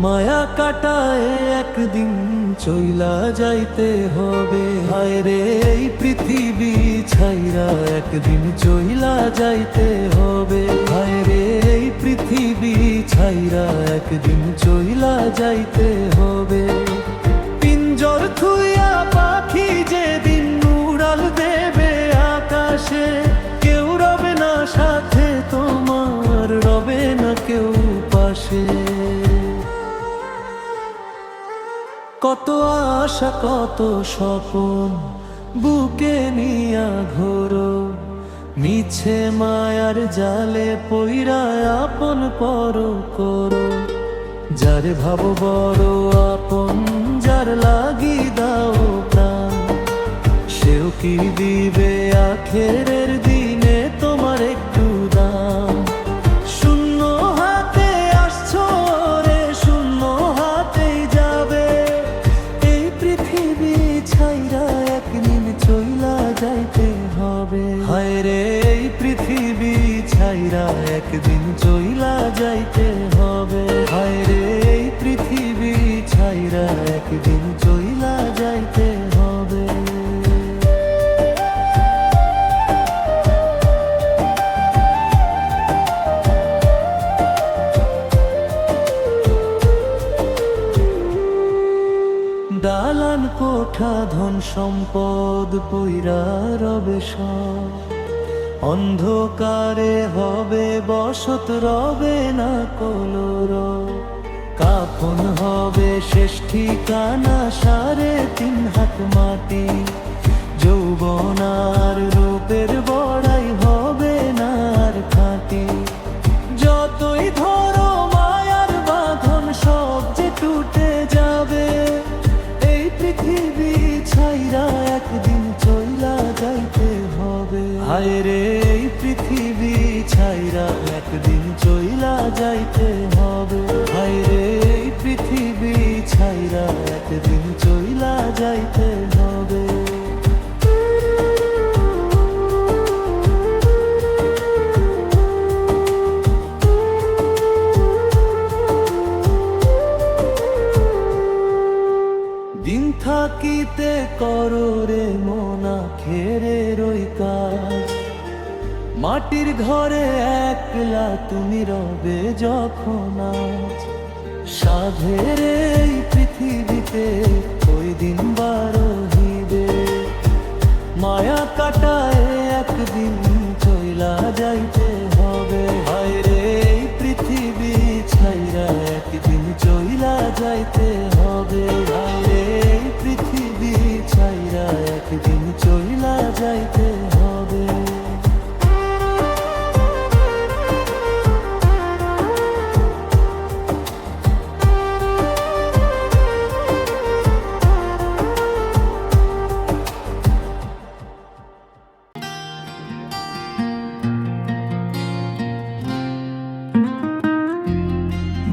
মায়া কাটায় একদিন চইলা যাইতে হবে। হায় রে এই পৃথিবী ছাইরা একদিন চইলা যাইতে হবে। হায় রে এই পৃথিবী ছাইরা একদিন চইলা যাইতে হবে। পিঞ্জর থুইয়া পাখি যেদিন উড়াল দেবে আকাশে, কেউ রবে না সাথে তোমার, রবে না কেউ পাশে। কত আশা কত স্বপন বুকে নিয়া ঘোরো, মিছে মায়ার জালে পইরা আপন পর করো। যারে ভাবো বড় আপন, যার লাগি দাও প্রাণ, সেও কি দিবে আখেরের দিনে তোমার একটু দাম। শূন্য হাতে আসছো রে, শূন্য হাতেই যাবে। এই পৃথিবী ছাইরা একদিন চইলা যাইতে হবে। হায় রে এই পৃথিবী ছাইরা একদিন চইলা যাইতে হবে। হায় রে এই পৃথিবী ছাইরা একদিন চইলা যাইতে হবে। দালান কোঠা ধন সম্পদ পইরা রবে সব, অন্ধকারে হবে বসত, রবে না কলর। কাফন হবে শেষ ঠিকানা, 3.5 হাত মাটি। যৌবন আর রূপের বড়াই হবে না আর খাঁটি। যতই ধরো মায়ার বাঁধন সব যে টুটে যাবে। এই পৃথিবী ছাইরা একদিন চইলা যাইতে হবে। হায় রে এই পৃথিবী ছাইরা একদিন চইলা যাইতে হবে। হায় রে এই পৃথিবী ছাইরা একদিন চইলা যাইতে হবে। দিন থাকিতে করো রে মনা খেরের ওই কাজ, মাটির ঘরে একলা তুমি রবে যখন আজ। সাধের এই পৃথিবীতে ওই দিন বারহিবে, মায়া কাটায় একদিন চইলা যাইতে হবে। হায় রে এই পৃথিবী ছাইরা একদিন চইলা যাইতে হবে। হায় রে এই পৃথিবী ছাইরা একদিন চইলা যাইতে হবে।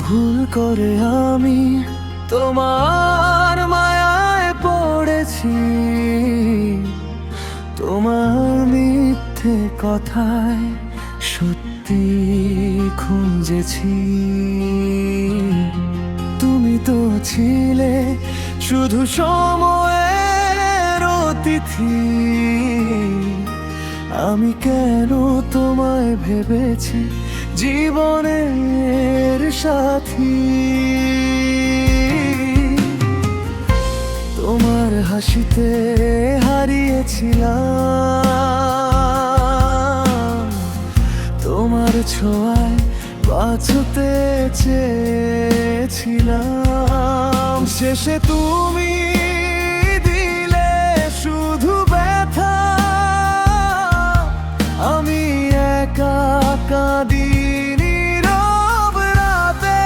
ভুল করে আমি তোমার মায়ায় পড়েছি, তোমার মিথ্যে কথায় সত্যি খুঁজেছি। তুমি তো ছিলে শুধু সময়ের অতিথি, আমি কেন তোমায় ভেবেছি জীবনের সাথী। তোমার হাসিতে হারিয়েছিলাম, তোমার ছোঁয়ায় বাঁচতে চেয়েছিলাম। শেষে তুমি দিলে শুধু ব্যথা, আমি একা কাঁদি নীরব রাতে।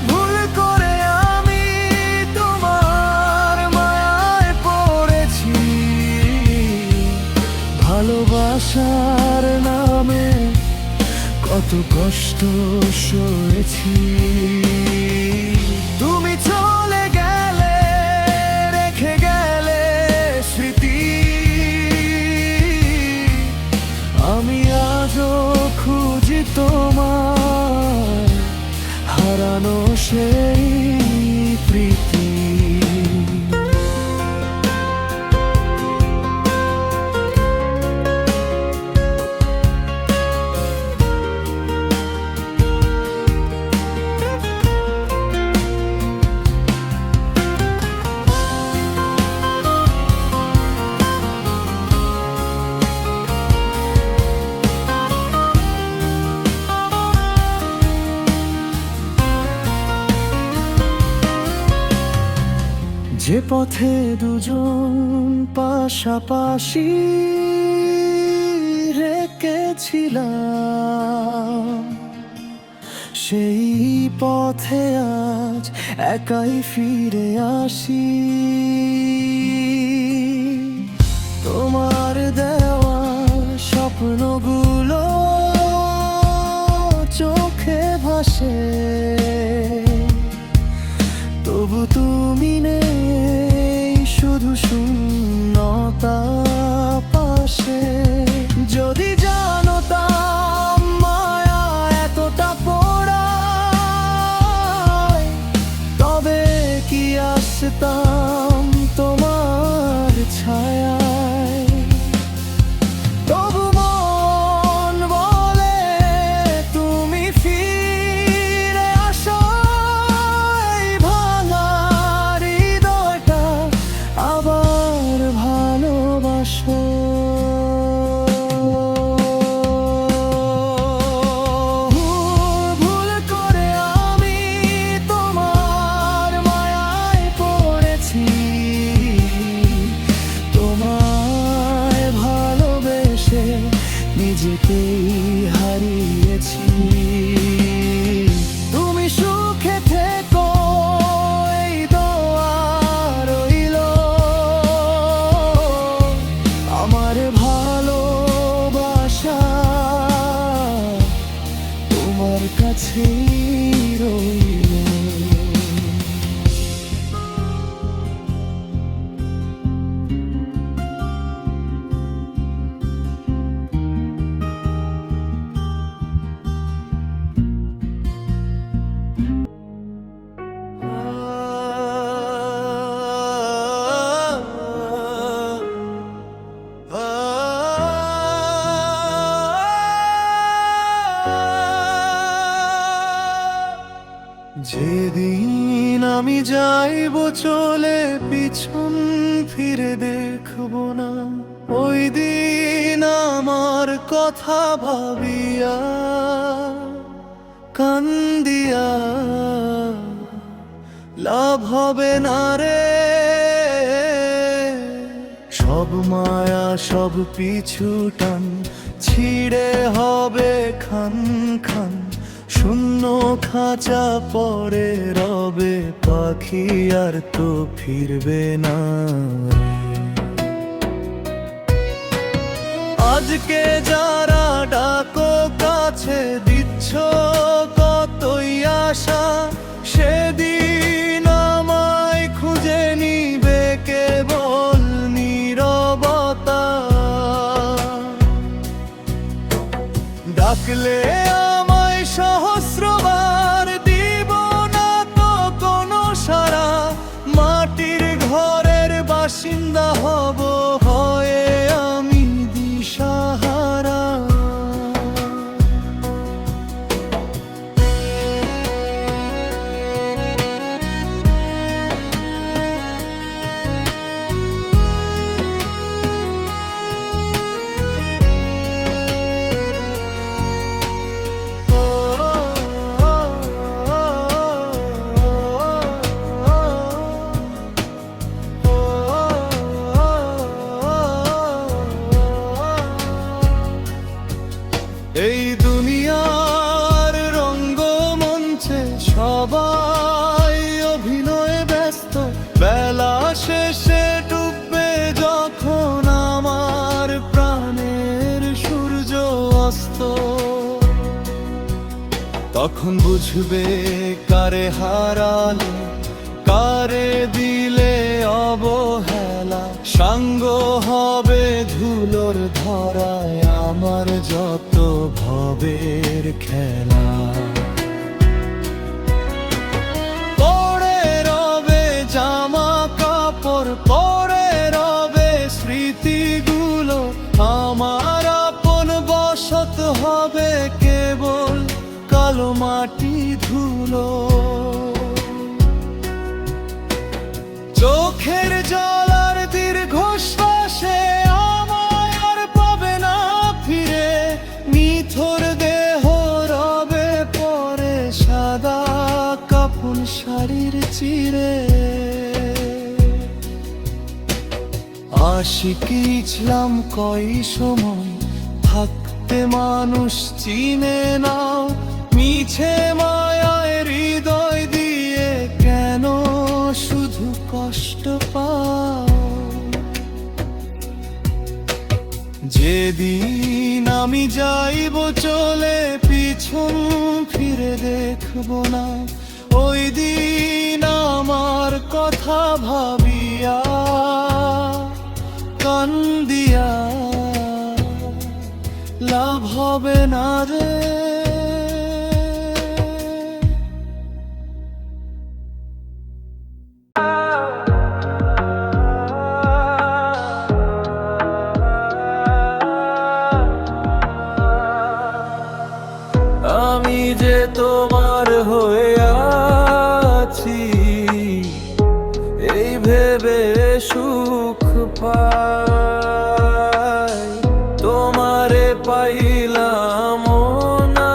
ভুল করে আমি তোমার মায়ায় পড়েছি, ভালোবাসার নামে কত কষ্ট সয়েছি। তুমি চলে গেলে রেখে গেলে স্মৃতি, আমি আজও খুঁজি তোমার সেই প্রীতি। যে পথে দুজন পাশাপাশি রেখেছিলাম, সেই পথে আজ একাই ফিরে আসি। তোমার দেওয়া স্বপ্নগুলো চোখে ভাসে, তবু তুমি নেই, শুধু শূন্যতা পাশে। যদি জানতাম মায়া এতটা পোড়ায়, তবে কি আসতাম তোমার ছায়ায়। তবু মন বলে তুমি ফিরে আসো, এই ভাঙা হৃদয়টা আবার ভালোবাসো। ভুল করে আমি তোমার মায়ায় পড়েছি, তোমায় ভালোবেসে নিজেকেই হারিয়েছি। তুমি সুখে থেকো, এই দোয়া রইল। আমার ভালোবাসা তোমার কাছেই রইল। যেদিন আমি যাইব চলে, পিছন ফিরে দেখব না, ওই দিন আমার কথা ভাবিয়া কান্দিয়া লাভ হবে না রে। সব মায়া সব পিছু টান ছিঁড়ে হবে খান খান, শূন্য খাঁচা পরে রবে পাখি, আর তো ফিরবে না। আজকে যারা ডাকো কাছে, দিচ্ছ কতই আশা, সেদিন আমায় খুঁজে নিবে কেবল নীরবতা। ডাকলে আমায় সহস্রবার দিব না তো কোনো সাড়া, মাটির ঘরের বাসিন্দা হব হয়ে আমি দিশাহারা। এই দুনিয়ার রঙ্গমঞ্চে সবাই অভিনয়ে ব্যস্ত, বেলা শেষে ডুববে যখন আমার প্রাণের সূর্য অস্ত। তখন বুঝবে কারে হারালে, কারে দিলে অবহেলা, সাঙ্গ হবে ধুলোর ধরায় আমার যত ভবের খেলা। কালো মাটি ধুলো। চোখের জল আর দীর্ঘশ্বাসে আমায় আর পাবে না ফিরে, নিথর দেহ রবে পরে সাদা কাফন শাড়ির চিরে। আশিকি ছিলাম কই সময়, থাকতে মানুষ চিনে নাও, মিছে মায়ায় হৃদয় দিয়ে কেন শুধু কষ্ট পাও। যেদিন আমি যাইব চলে পিছন ফিরে দেখব না, ওই দিন আমার কথা ভাবিয়া কান্দিয়া লাভ হবে না রে। আমি যে তোমার হয়ে আছি, এই ভেবে সুখ পাই। তোমারে পাইলাম না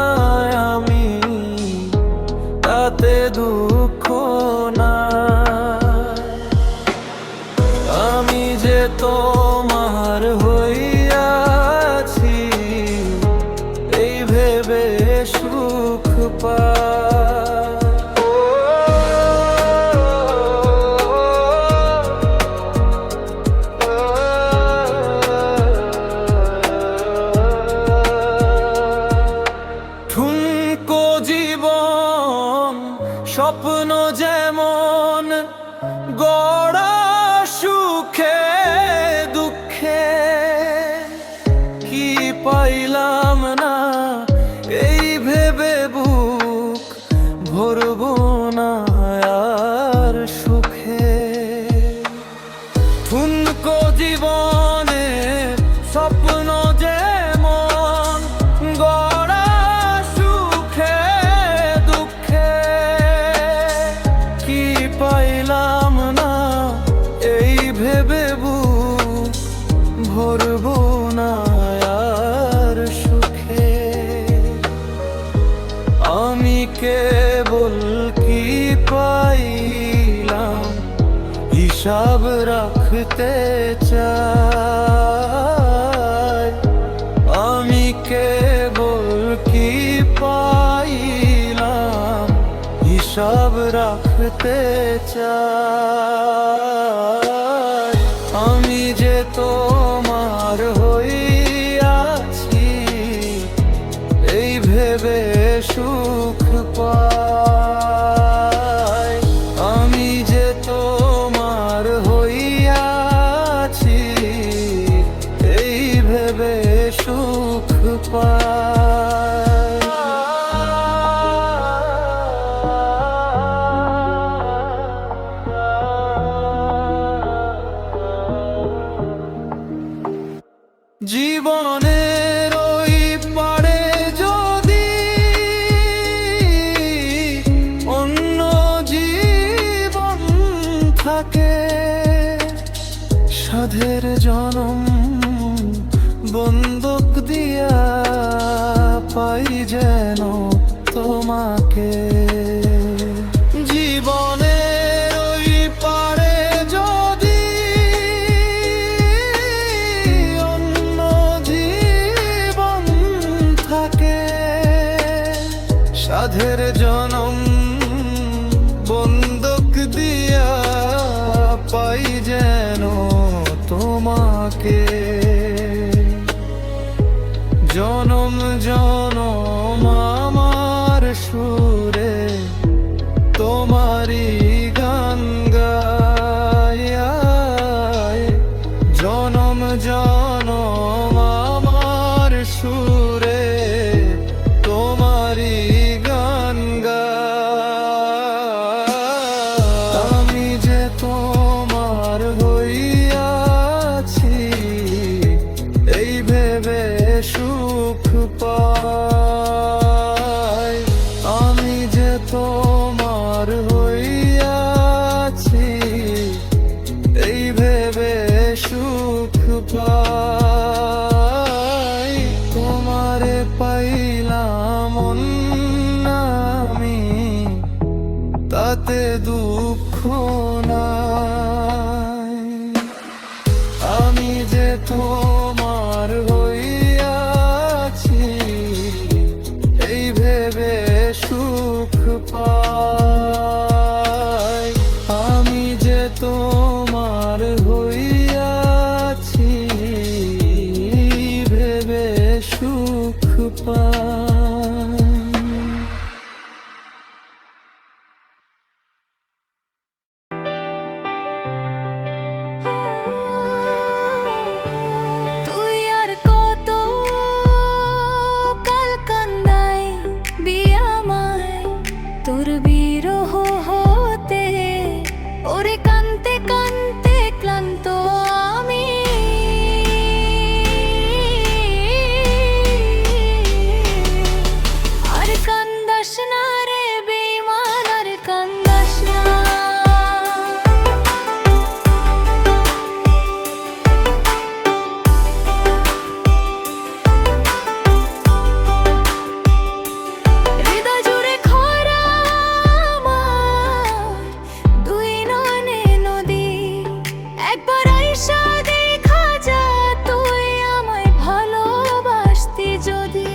আমি, তাতে দুঃখ না। আমি যে তোমার হইয়াছি, এই ভেবে সুখ পাই। ঠুনকো জীবন স্বপ্ন যেমন গড়া সুখে দুঃখে, কি পাইলাম না এই ভেবে বুক ভরব না আর সুখে। ঠুনকো জীবনে স্বপ্ন যেমন গড়া সুখে দুঃখে, কি পাইলাম না এই ভেবে বুক ভরব না আর সুখে। আমি কেবল কি পাইলাম হিসাব রাখতে চাই। আমি কেবল কি পাইলাম হিসাব রাখতে চাই। আমি যে তোমার হইয়াছি, এই ভেবে সুখ পাই। আমি যে তোমার হইয়াছি, এই ভেবে সুখ পাই। জীবনের ওই পারে যদি অন্য জীবন থাকে, সাধের জনম বন্দুক দিয়া পাই যেন তোমাকে। জীবনের ওই পারে যদি অন্য জীবন থাকে, সাধের জনম বন্দুক দিয়া পাই যেন তোমাকে। জনম জনম আমার সুরে তোমারি গান গায়। জনম জনম আমার সুরে তোমারি গান গায়। আমি যে তোমার হইয়াছি, এই ভেবে সুখ পাই। তাতে দুঃখ নাই। আমি যে তোমার হইয়াছি এই ভেবে সুখ পাই। আমি যে তোমার হইয়াছি ভেবে সুখ পাই। তুই আর কত কাল কান্দাই বিয়ামায় তোর বিরহ হতে, ওরে কান্তে কান্তে ক্লান্ত আমি। আর কান্দাস না রে বেঈমান, আর কান্দাস না। হৃদয় জুড়ে খরা আমার, দুই নয়নে নদী। একবার আইসা দেখা যা তুই আমায় ভালোবাসতি যদি।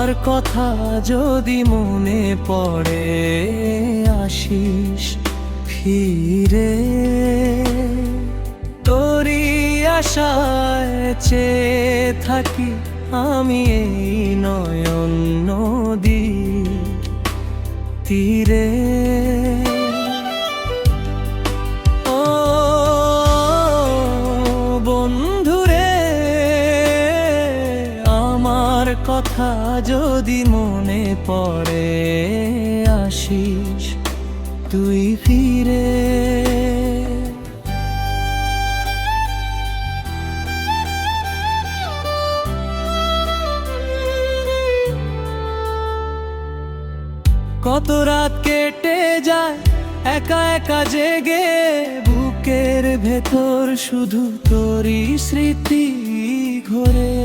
আমার কথা যদি মনে পড়ে আসিস ফিরে, তোরই আশায় চেয়ে থাকি আমি এই নয়ন নদী তীরে। ও বন্ধুরে, আমার কথা যদি মনে পড়ে আসিস তুই ফিরে। কত রাত কেটে যায় একা একা জেগে, বুকের ভেতর শুধু তোরই স্মৃতি ঘোরে।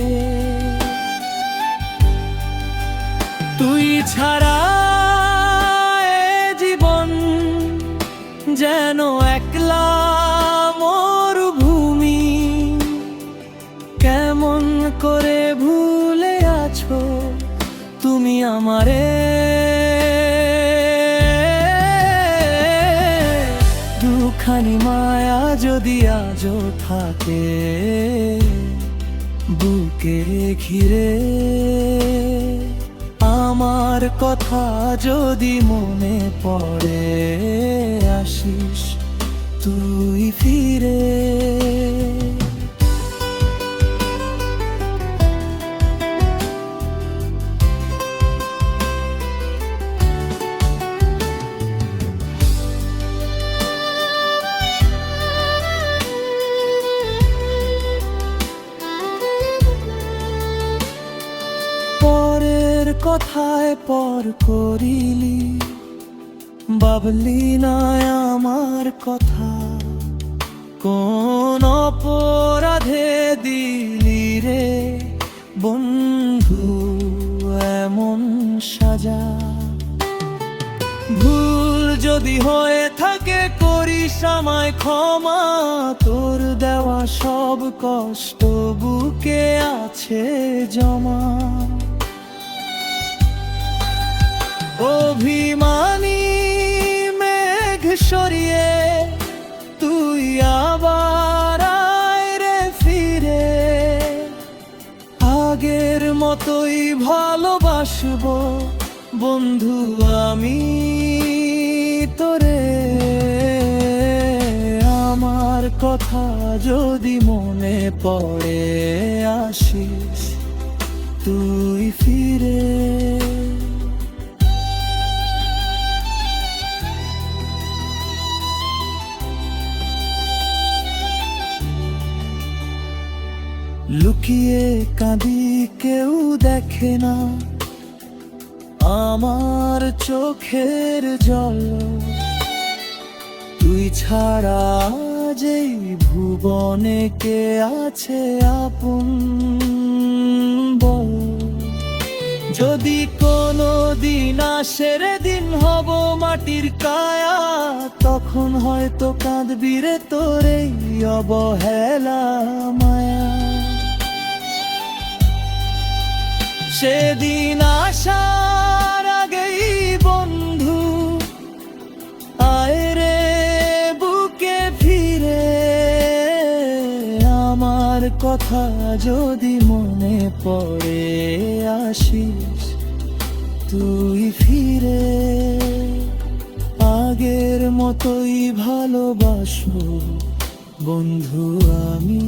তুই ছাড়া এ জীবন যেন একলা মরুভূমি। কেমন করে ভুলে আছো তুমি আমারে, দুখানি মায়া যদি আজও থাকে বুকে ঘিরে। আমার কথা যদি মনে পড়ে আসিস তুই ফিরে। কথায় পর করিলি, ভাবলি না আমার কথা। কোন অপরাধে দিলি রে বন্ধু এমন সাজা। ভুল যদি হয়ে থাকে করিস আমায় ক্ষমা, তোর দেওয়া সব কষ্ট বুকে আছে জমা। অভিমানী মেঘ সরিয়ে তুই আবার আয় রে ফিরে। আগের মতোই ভালোবাসবো বন্ধু আমি তোরে। আমার কথা যদি মনে পড়ে আসিস তুই ফিরে। লুকিয়ে কাঁদি কেউ দেখে না আমার চোখের জল। তুই ছাড়া যেই ভুবনে কে আছে আপন বল। যদি কোনো দিন আসে রে দিন হব মাটির কায়া, তখন হয়তো কাঁদবি রে তোর এই অবহেলা মায়া। সেদিন আসার আগেই বন্ধু আয় রে বুকে ফিরে। আমার কথা যদি মনে পড়ে আসিস তুই ফিরে। আগের মতোই ভালোবাসবো বন্ধু আমি।